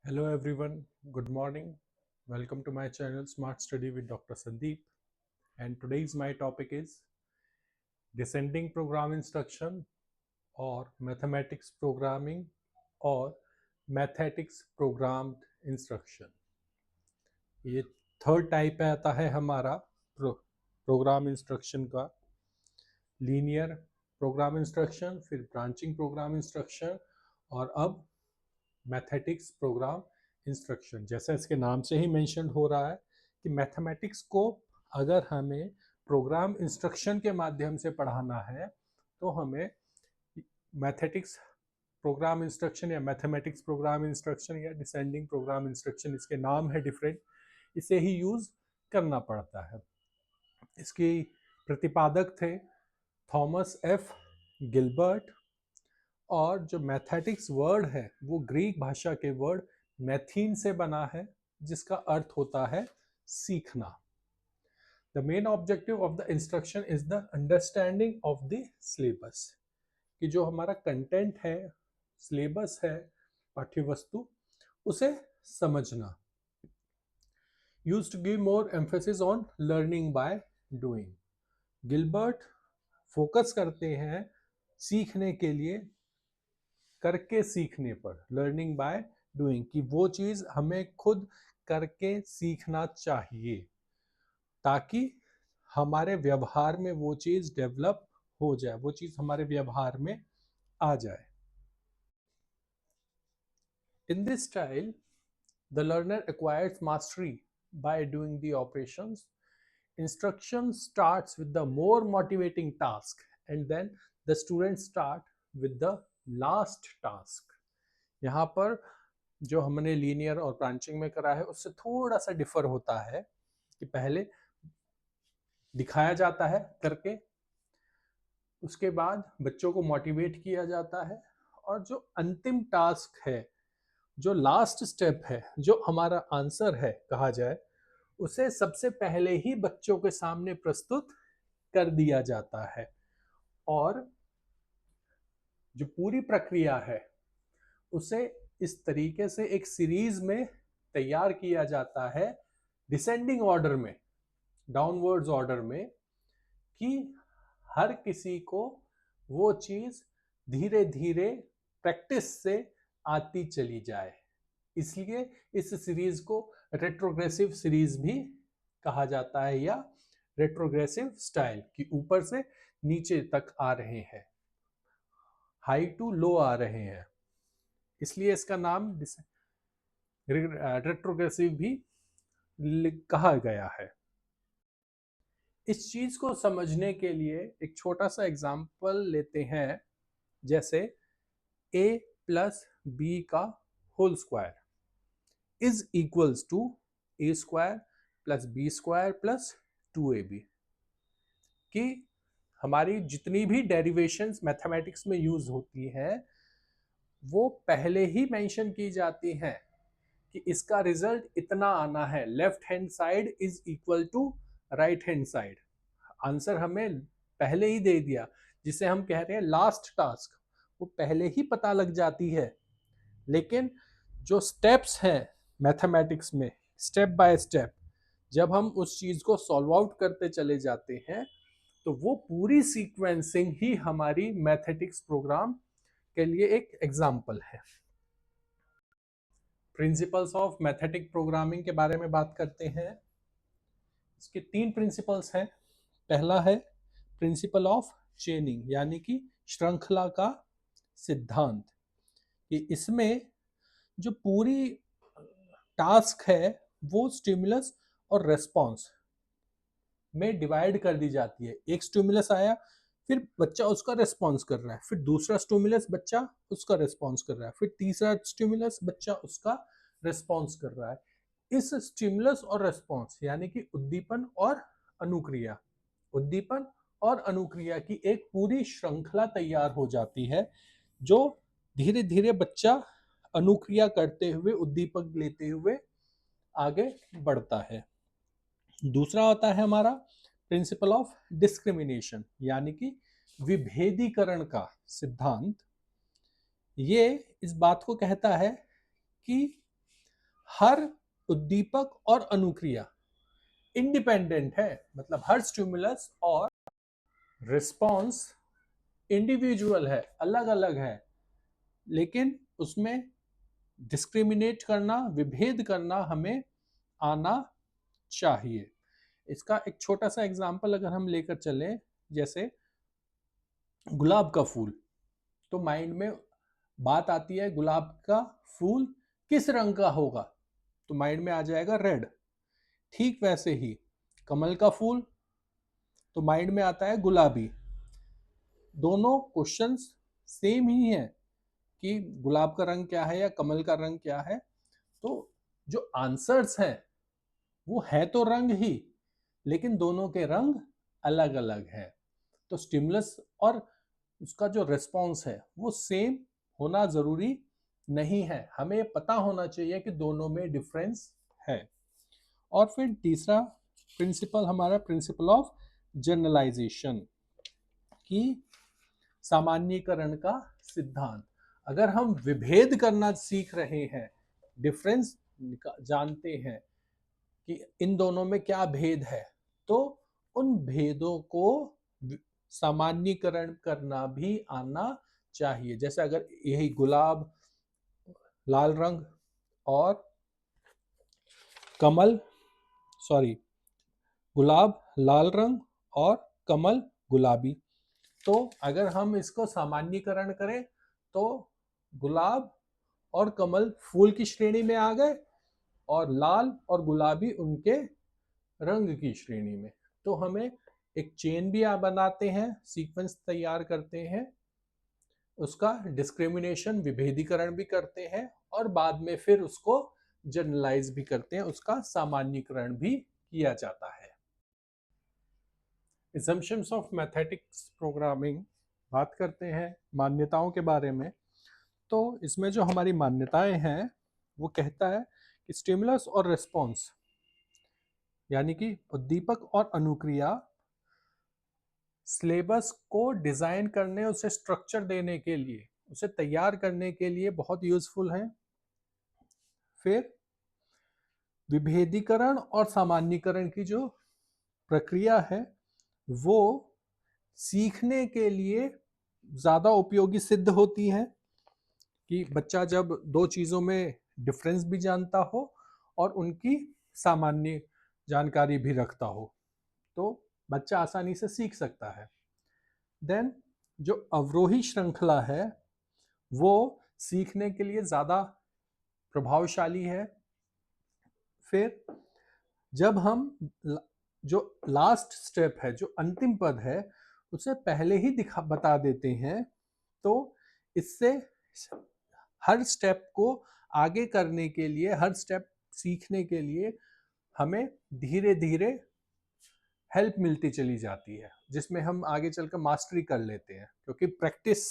Hello everyone, good morning. Welcome to my channel Smart Study with Dr. Sandeep. And today's my topic is descending program instruction or mathematics programming or mathematics programmed instruction. ये third type आता है हमारा programme instruction का linear programme instruction, फिर branching programme instruction और अब mathematics programme instruction. जैसा इसके नाम से ही मेंशन हो रहा है कि मैथमेटिक्स को अगर हमें प्रोग्राम इंस्ट्रक्शन के माध्यम से पढ़ाना है तो हमें मैथमेटिक्स प्रोग्राम इंस्ट्रक्शन या मैथमेटिक्स प्रोग्राम इंस्ट्रक्शन या डिसेंडिंग प्रोग्राम इंस्ट्रक्शन, इसके नाम है डिफरेंट, इसे ही यूज करना पड़ता है। इसकी प्रतिपादक थे थॉमस एफ गिलबर्ट, और जो मैथमेटिक्स वर्ड है वो ग्रीक भाषा के वर्ड मैथीन से बना है, जिसका अर्थ होता है सीखना। The main objective of the instruction is the understanding of the syllabus, कि जो हमारा कंटेंट है, सिलेबस है, पाठ्यवस्तु, उसे समझना। Used to give more emphasis on learning by doing. Gilbert focus करते हैं सीखने के लिए करके सीखने पर, लर्निंग बाय डूइंग, कि वो चीज हमें खुद करके सीखना चाहिए ताकि हमारे व्यवहार में वो चीज डेवलप हो जाए, वो चीज हमारे व्यवहार में आ जाए। In this style the learner acquires mastery by doing the operations. Instruction starts with the more motivating task and then the students start with the last task. यहाँ पर जो हमने लीनियर और ब्रांचिंग में करा है उससे थोड़ा सा डिफर होता है कि पहले दिखाया जाता है करके, उसके बाद बच्चों को मोटिवेट किया जाता है, और जो अंतिम टास्क है, जो लास्ट स्टेप है, जो हमारा आंसर है कहा जाए, उसे सबसे पहले ही बच्चों के सामने प्रस्तुत कर दिया जाता है। और जो पूरी प्रक्रिया है उसे इस तरीके से एक सीरीज में तैयार किया जाता है, डिसेंडिंग ऑर्डर में, डाउनवर्ड्स ऑर्डर में, कि हर किसी को वो चीज धीरे धीरे प्रैक्टिस से आती चली जाए। इसलिए इस सीरीज को रेट्रोग्रेसिव सीरीज भी कहा जाता है, या रेट्रोग्रेसिव स्टाइल, कि ऊपर से नीचे तक आ रहे हैं, हाई टू लो आ रहे हैं, इसलिए इसका नाम रेट्रोग्रेसिव भी कहा गया है। इस चीज को समझने के लिए एक छोटा सा एग्जांपल लेते हैं, जैसे a प्लस बी का whole square is equals to A square plus B square plus 2ab, कि हमारी जितनी भी डेरिवेशंस मैथमेटिक्स में यूज होती है वो पहले ही मेंशन की जाती हैं कि इसका रिजल्ट इतना आना है, left hand side is equal to right hand side. Answer हमें पहले ही दे दिया, जिसे हम कह रहे हैं लास्ट टास्क, वो पहले ही पता लग जाती है। लेकिन जो स्टेप्स हैं मैथमेटिक्स में, स्टेप बाय स्टेप, जब हम उस चीज को सॉल्व आउट करते चले जाते हैं तो वो पूरी सीक्वेंसिंग ही हमारी मैथमेटिक्स प्रोग्राम के लिए एक एग्जाम्पल है। प्रिंसिपल्स ऑफ मैथमेटिक प्रोग्रामिंग के बारे में बात करते हैं। इसके 3 प्रिंसिपल्स हैं। पहला है प्रिंसिपल ऑफ चेनिंग, यानी कि श्रृंखला का सिद्धांत, कि इसमें जो पूरी टास्क है वो स्टिमुलस और रेस्पॉन्स में डिवाइड कर दी जाती है। एक स्टिमुलस आया, फिर बच्चा उसका रेस्पॉन्स कर रहा है, फिर दूसरा स्टिमुलस बच्चा उसका रेस्पॉन्स कर रहा है, फिर तीसरा स्टिमुलस बच्चा उसका रेस्पॉन्स कर रहा है। इस स्टिमुलस और रेस्पॉन्स यानी कि उद्दीपन और अनुक्रिया, उद्दीपन और अनुक्रिया की एक पूरी श्रृंखला तैयार हो जाती है, जो धीरे धीरे बच्चा अनुक्रिया करते हुए, उद्दीपक लेते हुए आगे बढ़ता है। दूसरा होता है हमारा प्रिंसिपल ऑफ डिस्क्रिमिनेशन, यानी कि विभेदीकरण का सिद्धांत। ये इस बात को कहता है कि हर उद्दीपक और अनुक्रिया इंडिपेंडेंट है, मतलब हर स्टिमुलस और रिस्पॉन्स इंडिविजुअल है, अलग अलग है, लेकिन उसमें डिस्क्रिमिनेट करना, विभेद करना हमें आना चाहिए। इसका एक छोटा सा एग्जाम्पल अगर हम लेकर चलें, जैसे गुलाब का फूल, तो माइंड में बात आती है गुलाब का फूल किस रंग का होगा, तो माइंड में आ जाएगा रेड। ठीक वैसे ही कमल का फूल, तो माइंड में आता है गुलाबी। दोनों क्वेश्चंस सेम ही है कि गुलाब का रंग क्या है या कमल का रंग क्या है, तो जो आंसर्स हैं वो है तो रंग ही, लेकिन दोनों के रंग अलग अलग है। तो स्टिमुलस और उसका जो रिस्पॉन्स है वो सेम होना जरूरी नहीं है, हमें पता होना चाहिए कि दोनों में डिफरेंस है। और फिर तीसरा प्रिंसिपल हमारा प्रिंसिपल ऑफ जनरलाइजेशन की सामान्यीकरण का सिद्धांत। अगर हम विभेद करना सीख रहे हैं, डिफरेंस जानते हैं कि इन दोनों में क्या भेद है, तो उन भेदों को सामान्यीकरण करना भी आना चाहिए। जैसे अगर यही गुलाब लाल रंग और कमल, सॉरी, गुलाब लाल रंग और कमल गुलाबी, तो अगर हम इसको सामान्यीकरण करें तो गुलाब और कमल फूल की श्रेणी में आ गए और लाल और गुलाबी उनके रंग की श्रेणी में। तो हमें एक चेन भी बनाते हैं, सीक्वेंस तैयार करते हैं, उसका डिस्क्रिमिनेशन विभेदीकरण भी करते हैं और बाद में फिर उसको जनरलाइज भी करते हैं, उसका सामान्यीकरण भी किया जाता है। assumptions ऑफ मैथमेटिक्स प्रोग्रामिंग, बात करते हैं मान्यताओं के बारे में। तो इसमें जो हमारी मान्यताएं हैं वो कहता है कि स्टिमुलस और रिस्पॉन्स, यानी कि उद्दीपक और अनुक्रिया सिलेबस को डिजाइन करने, उसे स्ट्रक्चर देने के लिए, उसे तैयार करने के लिए बहुत यूजफुल है। फिर विभेदीकरण और सामान्यीकरण की जो प्रक्रिया है वो सीखने के लिए ज़्यादा उपयोगी सिद्ध होती है, कि बच्चा जब दो चीज़ों में डिफरेंस भी जानता हो और उनकी सामान्य जानकारी भी रखता हो, तो बच्चा आसानी से सीख सकता है। देन जो अवरोही श्रृंखला है वो सीखने के लिए ज़्यादा प्रभावशाली है। फिर जब हम जो लास्ट स्टेप है, जो अंतिम पद है, उसे पहले ही बता देते हैं, तो इससे हर स्टेप को आगे करने के लिए, हर स्टेप सीखने के लिए हमें धीरे धीरे हेल्प मिलती चली जाती है, जिसमें हम आगे चलकर मास्टरी कर लेते हैं, क्योंकि प्रैक्टिस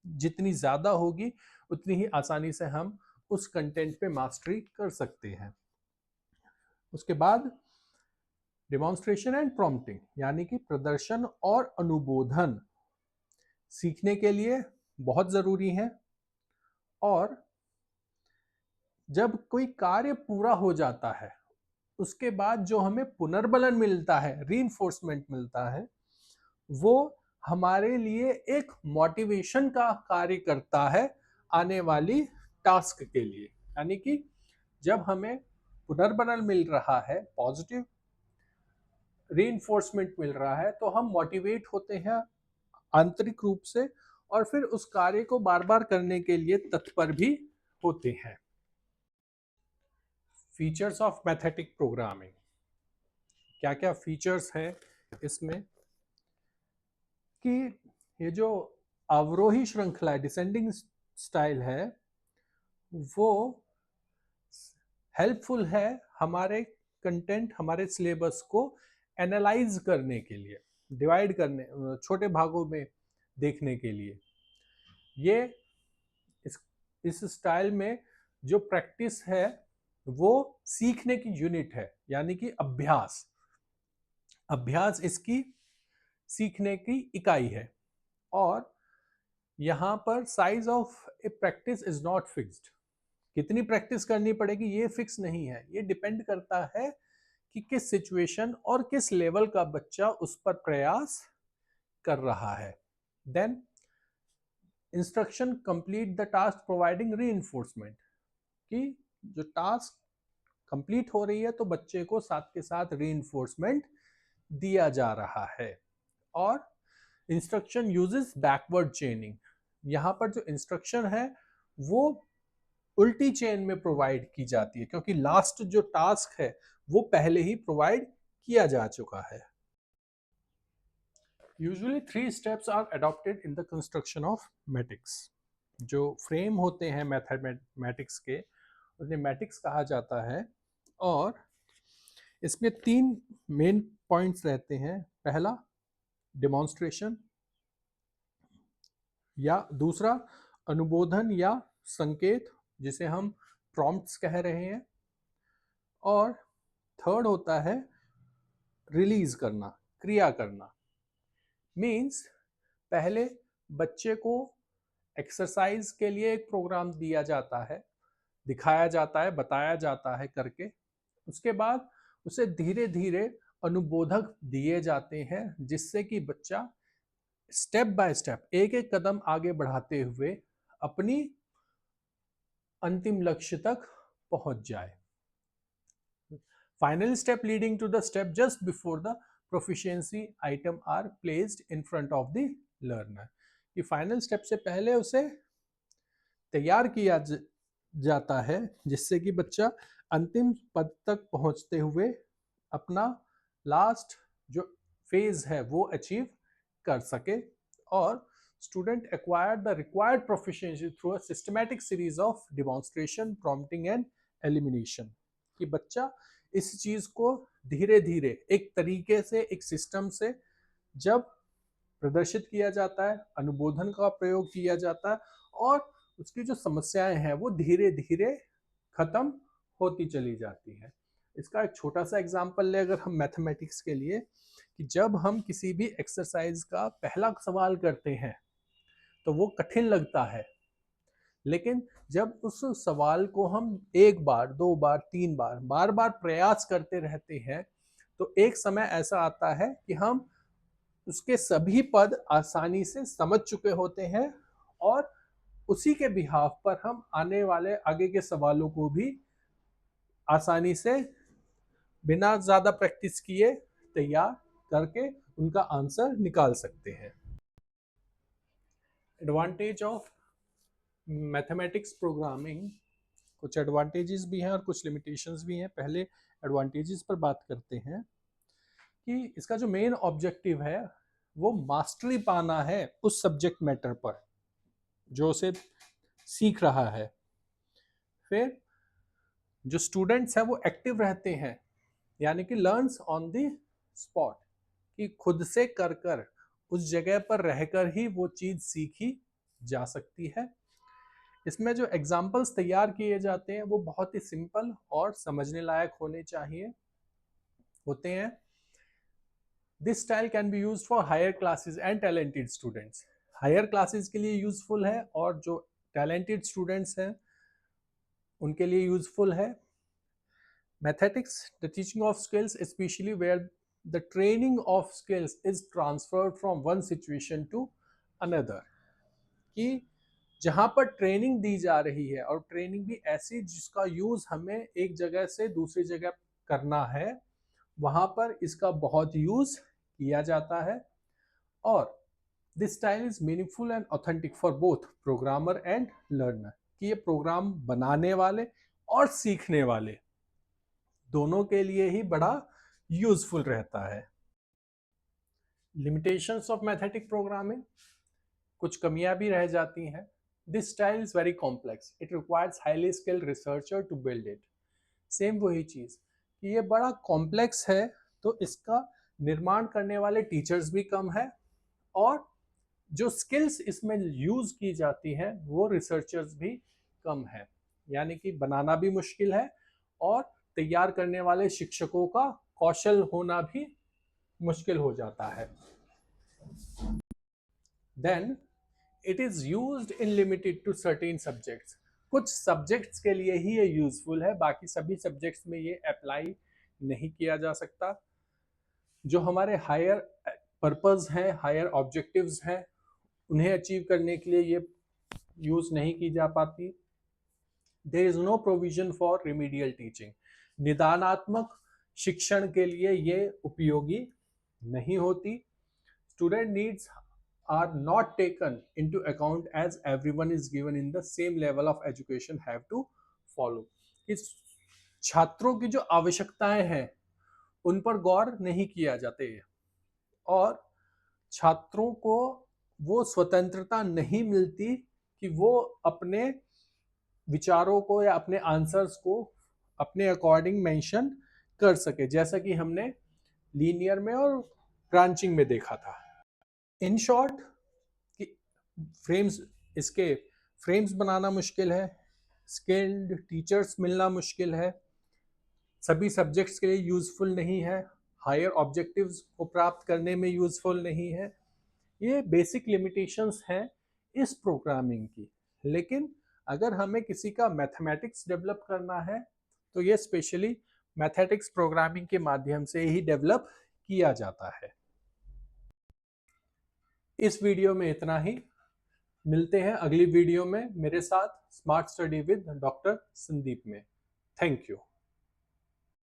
जितनी ज़्यादा होगी उतनी ही आसानी से हम उस कंटेंट पे मास्टरी कर सकते हैं। उसके बाद डिमॉन्स्ट्रेशन एंड प्रॉम्प्टिंग, यानी कि प्रदर्शन और अनुबोधन सीखने के लिए बहुत ज़रूरी है। और जब कोई कार्य पूरा हो जाता है उसके बाद जो हमें पुनर्बलन मिलता है, रीइंफोर्समेंट मिलता है, वो हमारे लिए एक मोटिवेशन का कार्य करता है आने वाली टास्क के लिए। यानी कि जब हमें पुनर्बलन मिल रहा है, पॉजिटिव रीइंफोर्समेंट मिल रहा है, तो हम मोटिवेट होते हैं आंतरिक रूप से और फिर उस कार्य को बार बार करने के लिए तत्पर भी होते हैं। फीचर्स ऑफ मैथमेटिक प्रोग्रामिंग, क्या क्या फीचर्स हैं इसमें, कि ये जो अवरोही श्रृंखला है, डिसेंडिंग स्टाइल है, वो हेल्पफुल है हमारे कंटेंट, हमारे सिलेबस को एनालाइज करने के लिए, डिवाइड करने, छोटे भागों में देखने के लिए। ये इस स्टाइल में जो प्रैक्टिस है वो सीखने की यूनिट है, यानी कि अभ्यास, अभ्यास इसकी सीखने की इकाई है। और यहाँ पर size of A practice is not fixed, कितनी प्रैक्टिस करनी पड़ेगी ये फिक्स नहीं है, ये डिपेंड करता है कि किस सिचुएशन और किस लेवल का बच्चा उस पर प्रयास कर रहा है। Then instruction complete the task providing reinforcement, कि जो टास्क कंप्लीट हो रही है तो बच्चे को साथ के साथ रीइंफोर्समेंट दिया जा रहा है। और इंस्ट्रक्शन यूजेस बैकवर्ड चेनिंग, यहाँ पर जो इंस्ट्रक्शन है वो उल्टी चेन में प्रोवाइड की जाती है, क्योंकि लास्ट जो टास्क है वो पहले ही प्रोवाइड किया जा चुका है। Usually 3 steps are adopted in the construction of matrix. जो फ्रेम होते हैं मैथमेटिक्स के उन्हें मैट्रिक्स कहा जाता है, और इसमें 3 मेन पॉइंट्स रहते हैं। पहला डिमॉन्स्ट्रेशन, या दूसरा अनुबोधन या संकेत जिसे हम प्रॉम्प्ट्स कह रहे हैं, और थर्ड होता है रिलीज करना, क्रिया करना। मीन्स पहले बच्चे को एक्सरसाइज के लिए एक प्रोग्राम दिया जाता है, दिखाया जाता है, बताया जाता है करके, उसके बाद उसे धीरे धीरे अनुबोधक दिए जाते हैं जिससे कि बच्चा स्टेप बाय स्टेप, एक एक कदम आगे बढ़ाते हुए अपनी अंतिम लक्ष्य तक पहुंच जाए। Final step leading to the step just before the proficiency item are placed in front of the learner, कि फाइनल स्टेप से पहले उसे तैयार किया जाता है जिससे कि बच्चा अंतिम पद तक पहुंचते हुए अपना लास्ट जो फेज है वो अचीव कर सके, और student acquired the required proficiency through a systematic series of demonstration, prompting and elimination, कि बच्चा इस चीज को धीरे धीरे एक तरीके से, एक सिस्टम से जब प्रदर्शित किया जाता है, अनुबोधन का प्रयोग किया जाता है, और उसकी जो समस्याएं हैं वो धीरे धीरे खत्म होती चली जाती है। इसका एक छोटा सा एग्जांपल ले अगर हम मैथमेटिक्स के लिए, कि जब हम किसी भी एक्सरसाइज का पहला सवाल करते हैं तो वो कठिन लगता है, लेकिन जब उस सवाल को हम एक बार, दो बार, तीन बार, बार बार प्रयास करते रहते हैं तो एक समय ऐसा आता है कि हम उसके सभी पद आसानी से समझ चुके होते हैं, और उसी के बिहाफ पर हम आने वाले आगे के सवालों को भी आसानी से बिना ज्यादा प्रैक्टिस किए तैयार करके उनका आंसर निकाल सकते हैं। एडवांटेज ऑफ मैथमेटिक्स प्रोग्रामिंग, कुछ एडवांटेजेस भी हैं और कुछ लिमिटेशंस भी हैं। पहले एडवांटेजेस पर बात करते हैं कि इसका जो मेन ऑब्जेक्टिव है वो मास्टरी पाना है उस सब्जेक्ट मैटर पर जो उसे सीख रहा है। फिर जो स्टूडेंट्स हैं वो एक्टिव रहते हैं, यानी कि लर्न्स ऑन द स्पॉट, कि खुद से कर कर उस जगह पर रहकर ही वो चीज सीखी जा सकती है। इसमें जो एग्जाम्पल्स तैयार किए जाते हैं वो बहुत ही सिंपल और समझने लायक होने चाहिए होते हैं। This style can be used for higher classes and talented students, higher classes के लिए यूजफुल है और जो टैलेंटेड स्टूडेंट्स हैं उनके लिए यूजफुल है। Mathematics, the teaching of skills, specially where the training of skills is transferred from one situation to another, कि जहां पर ट्रेनिंग दी जा रही है और ट्रेनिंग भी ऐसी जिसका यूज हमें एक जगह से दूसरी जगह करना है, वहां पर इसका बहुत यूज किया जाता है। और this style is meaningful and authentic for both programmer and learner, कि ये प्रोग्राम बनाने वाले और सीखने वाले दोनों के लिए ही बड़ा यूजफुल रहता है। लिमिटेशंस ऑफ मैथमेटिक प्रोग्रामिंग, कुछ कमियां भी रह जाती हैं। This style is very complex, it requires highly skilled researcher to build it. Same वही चीज कि ये बड़ा कॉम्प्लेक्स है तो इसका निर्माण करने वाले टीचर्स भी कम है, और जो स्किल्स इसमें यूज की जाती हैं वो रिसर्चर्स भी कम है, यानी कि बनाना भी मुश्किल है और तैयार करने वाले शिक्षकों का कौशल होना भी मुश्किल हो जाता है। Then it is used in limited to certain subjects, कुछ सब्जेक्ट्स के लिए ही ये यूजफुल है, बाकी सभी सब्जेक्ट्स में ये अप्लाई नहीं किया जा सकता। जो हमारे हायर पर्पस हैं, हायर ऑब्जेक्टिव्स हैं, उन्हें अचीव करने के लिए ये यूज नहीं की जा पाती। There is no provision for remedial teaching, निदानात्मक शिक्षण के लिए ये उपयोगी नहीं होती। Student needs are not taken into account as everyone is given in the same level of education have to follow। इस छात्रों की जो आवश्यकताएं हैं उन पर गौर नहीं किया जाते है और छात्रों को वो स्वतंत्रता नहीं मिलती कि वो अपने विचारों को या अपने आंसर्स को अपने अकॉर्डिंग मेंशन कर सके, जैसा कि हमने लीनियर में और ब्रांचिंग में देखा था। इन शॉर्ट कि फ्रेम्स इसके फ्रेम्स बनाना मुश्किल है, स्किल्ड टीचर्स मिलना मुश्किल है, सभी सब्जेक्ट्स के लिए यूजफुल नहीं है, हायर ऑब्जेक्टिव्स को प्राप्त करने में यूजफुल नहीं है। ये बेसिक लिमिटेशंस हैं इस प्रोग्रामिंग की। लेकिन अगर हमें किसी का मैथमेटिक्स डेवलप करना है तो ये स्पेशली मैथमेटिक्स प्रोग्रामिंग के माध्यम से ही डेवलप किया जाता है। इस वीडियो में इतना ही। मिलते हैं अगली वीडियो में मेरे साथ smart study with doctor Sandeep में। Thank you.